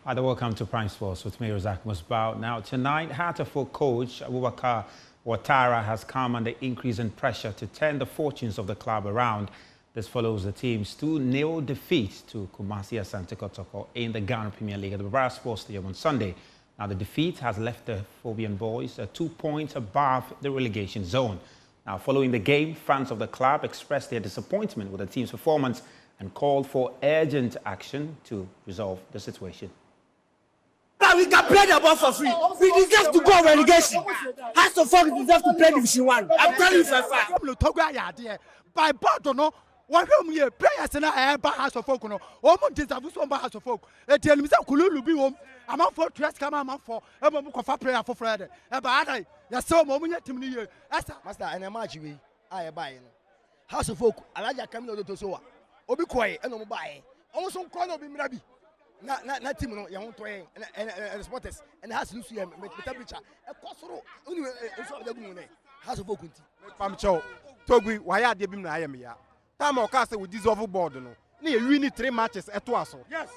Hi there, welcome to Prime Sports with me, Razak Musbao. Now, tonight, Hartlepool coach Abubakar Ouattara has come under increasing pressure to turn the fortunes of the club around. This follows the team's 2-0 defeat to Kumasi Asante Kotoko in the Ghana Premier League at the Barra Sports Stadium on Sunday. Now, the defeat has left the Phobian boys 2 points above the relegation zone. Now, following the game, fans of the club expressed their disappointment with the team's performance and called for urgent action to resolve the situation. We can play the ball for free. We deserve to go on relegation. House of Folk deserve to play Division 1. I'm telling you for a fact. By board no, one year players and I buy House of Folk no. Almost deserve to buy House of Folk. Tell me some Kululu be home. I'm out for trust come out for a book player for Friday. But I saw moment to me. Master, and a match we I buy House of Folk. I like coming to Soa. Obi quiet and no buy. Also, corner be Mirabi. Not team no young toy and spotters and has to see with temperature. A cosro only the moon has a vocanty. Pamcho, Togi, why are they being I am here? Time or Casa with this overboard. No, near you need 3 matches at Twasso. Yes,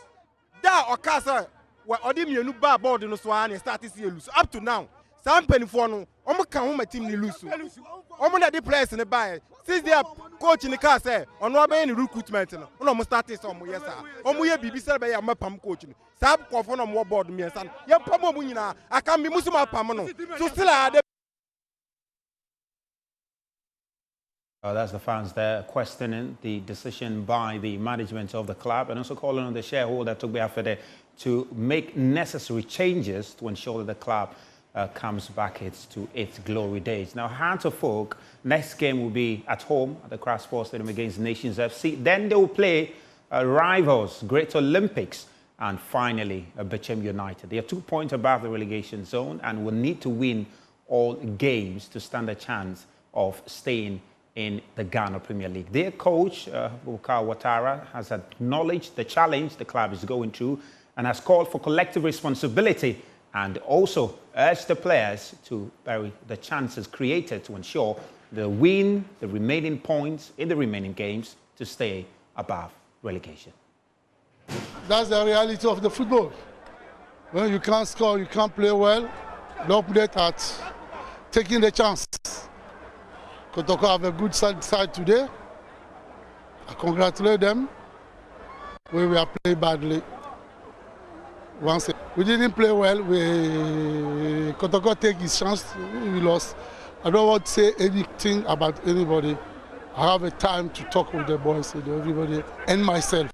that or Casa, where Odim new bar board in Swan and started to lose up to now. Some penny for no, almost come home a team lose. Almost the players in the buy. Since they are coaching the car, say, on no any recruitment, almost started some yes, sir. We have BBC by a mapam coaching. Sab coffin on more board me, son. Your Pamona, I can be Musuma Pamano. So still I had. That's the fans there questioning the decision by the management of the club and also calling on the shareholder to make necessary changes to ensure that the club comes back to its glory days. Now, Hartlepool, next game will be at home at the Accra Sports Stadium against Nations FC. Then they will play rivals, Great Olympics, and finally, Bechem United. They are 2 points above the relegation zone and will need to win all games to stand a chance of staying in the Ghana Premier League. Their coach, Abubakar Ouattara, has acknowledged the challenge the club is going through and has called for collective responsibility and also urged the players to bury the chances created to ensure they win the remaining points in the remaining games to stay above relegation. That's the reality of the football. When you can't score, you can't play well, don't play at taking the chance. Kotoko have a good side today. I congratulate them. We were playing badly. Once we didn't play well, Kotoko take his chance, we lost. I don't want to say anything about anybody. I have a time to talk with the boys and everybody and myself.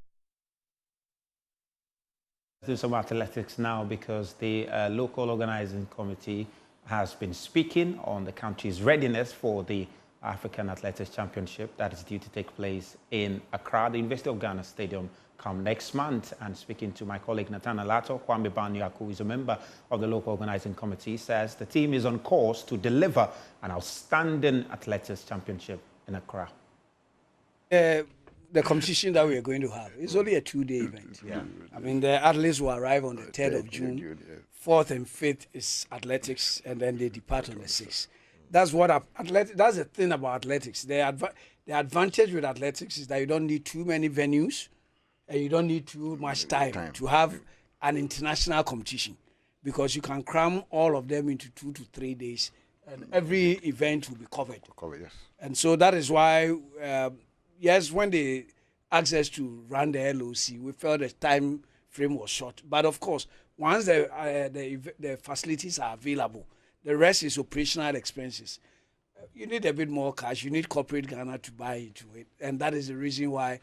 Let's do some athletics now because the local organizing committee has been speaking on the country's readiness for the African Athletics Championship that is due to take place in Accra, the University of Ghana Stadium, come next month. And speaking to my colleague Nathan Alato, Kwame Banyaku, who is a member of the local organizing committee, says the team is on course to deliver an outstanding athletics championship in Accra. The competition that we are going to have is only a 2-day event. Yeah. I mean, the athletes will arrive on the 3rd of June. 4th and 5th is athletics, and then they depart on the 6th. That's what that's the thing about athletics. The advantage with athletics is that you don't need too many venues and you don't need too much time to have an international competition because you can cram all of them into 2 to 3 days and every event will be covered. Yes. And so that is why, yes, when they asked us to run the LOC, we felt the time frame was short. But of course, once the facilities are available, the rest is operational expenses. You need a bit more cash. You need corporate Ghana to buy into it. And that is the reason why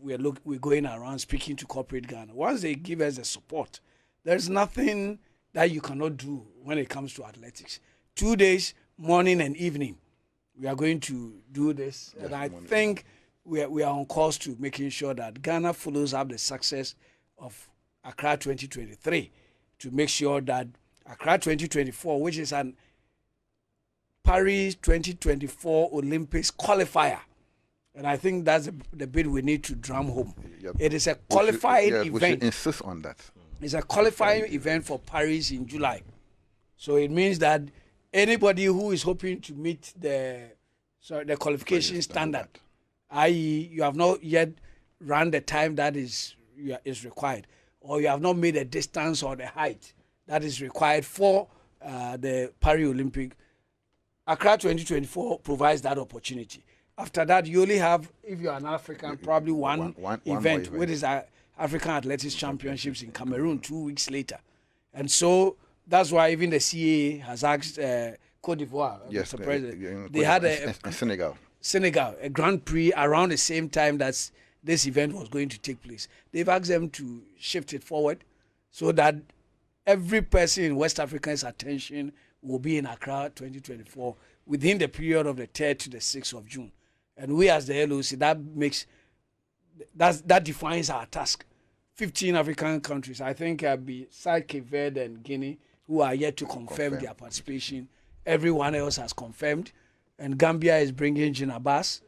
we're going around speaking to corporate Ghana. Once they give us the support, there's nothing that you cannot do when it comes to athletics. 2 days, morning and evening, we are going to do this. Yes, and I think we are on course to making sure that Ghana follows up the success of Accra 2023 to make sure that Accra 2024, which is an Paris 2024 Olympics qualifier. And I think that's the bit we need to drum home. Yep. It is a qualifying event. We should insist on that. It's a qualifying event for Paris in July. So it means that anybody who is hoping to meet the qualification standard, i.e. you have not yet run the time that is required, or you have not made a distance or the height that is required for the Olympic, Accra 2024 provides that opportunity. After that, you only have, if you're an African, probably one event, which is African Athletics Championships in Cameroon 2 weeks later. And so that's why even the CAA has asked Cote d'Ivoire, yes, Mr. President, they had Senegal, a Grand Prix around the same time that this event was going to take place. They've asked them to shift it forward so that every person in West Africa's attention will be in Accra 2024 within the period of the 3rd to the 6th of June. And we as the LOC, that defines our task. 15 African countries, I think, besides Cape Verde and Guinea, who are yet to confirm their participation. Everyone else has confirmed. And Gambia is bringing Gina Bass,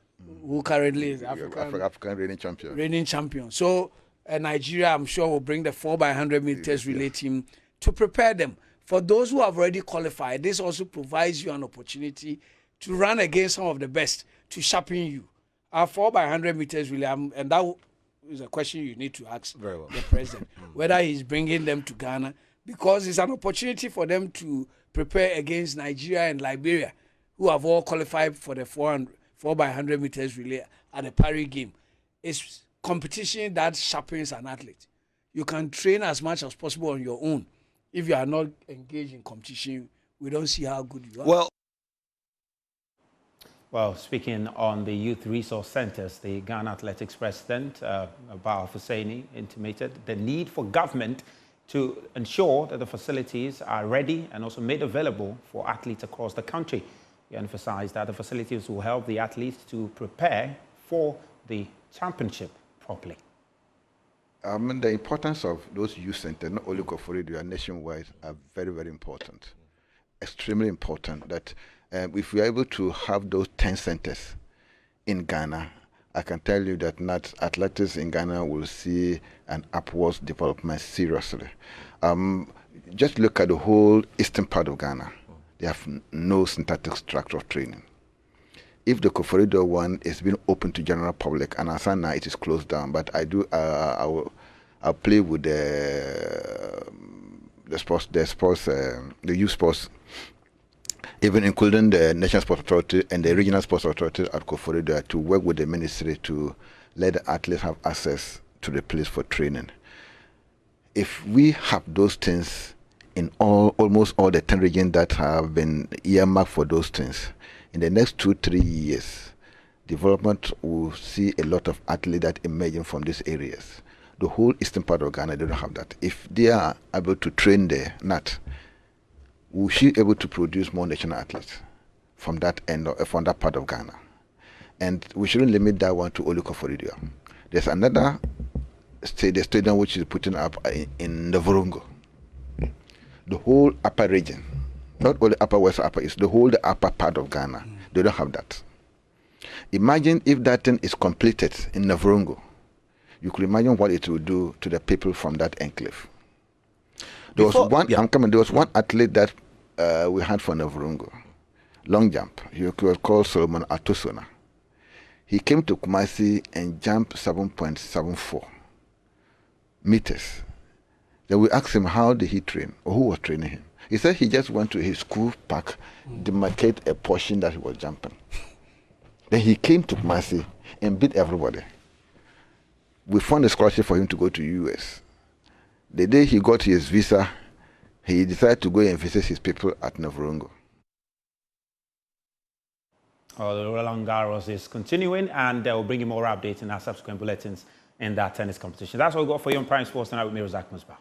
who currently is African reigning champion. So Nigeria, I'm sure, will bring the 4x100 meters relay team to prepare them. For those who have already qualified, this also provides you an opportunity to run against some of the best, to sharpen you. Our 4x100 meters relay, and that is a question you need to ask the president, whether he's bringing them to Ghana, because it's an opportunity for them to prepare against Nigeria and Liberia, who have all qualified for the 4x100 meters relay at the Paris game. It's competition that sharpens an athlete. You can train as much as possible on your own. If you are not engaged in competition, we don't see how good you are. Well, speaking on the youth resource centers, the Ghana Athletics president, Bao Hussaini, intimated the need for government to ensure that the facilities are ready and also made available for athletes across the country. He emphasized that the facilities will help the athletes to prepare for the championship properly. The importance of those youth centers, not only Koforidua, nationwide, are very, very important. Extremely important that if we are able to have those 10 centers in Ghana, I can tell you that athletics in Ghana will see an upwards development seriously. Just look at the whole eastern part of Ghana. They have no synthetic structure of training. If the Koforidua one is being open to general public, and as now it is closed down, but I'll play with the youth sports, even including the National Sports Authority and the Regional Sports Authority at Koforidua, to work with the ministry to let the athletes have access to the place for training. If we have those things in almost all the 10 regions that have been earmarked for those things, in the next 2-3 years, development will see a lot of athletes that emerging from these areas. The whole eastern part of Ghana, they don't have that. If they are able to train there, we should be able to produce more national athletes from that end, from that part of Ghana. And we shouldn't limit that one to only Koforidua. There's another stadium which is putting up in Navorongo. The whole upper region, not only upper west, upper east, the upper part of Ghana, they don't have that. Imagine if that thing is completed in Navorongo. You could imagine what it will do to the people from that enclave. There was one athlete that we had for Navorongo, long jump. He was called Solomon Atosona. He came to Kumasi and jumped 7.74 meters. Then we asked him how did he train, or who was training him. He said he just went to his school park, demarcate a portion that he was jumping. Then he came to Kumasi and beat everybody. We found a scholarship for him to go to US. The day he got his visa, he decided to go and visit his people at Navorongo. The Roland Garros is continuing, and we'll bring you more updates in our subsequent bulletins in that tennis competition. That's all we've got for you on Prime Sports tonight with me, Razak Musbah.